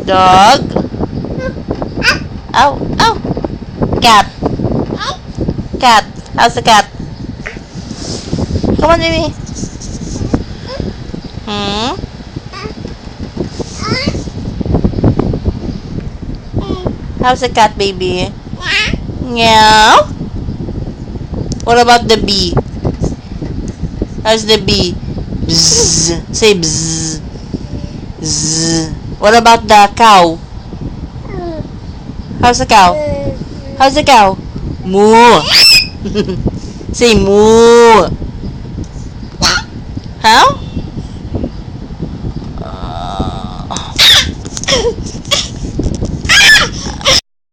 Dog. Ow, ow. Cat. Cat. How's the cat? Come on, baby. How's the cat, baby? Meow. What about the bee? How's the bee? Bzz. Say bzz. Zzz. What about the cow? How's the cow? How's the cow? Moo. Say moo. How?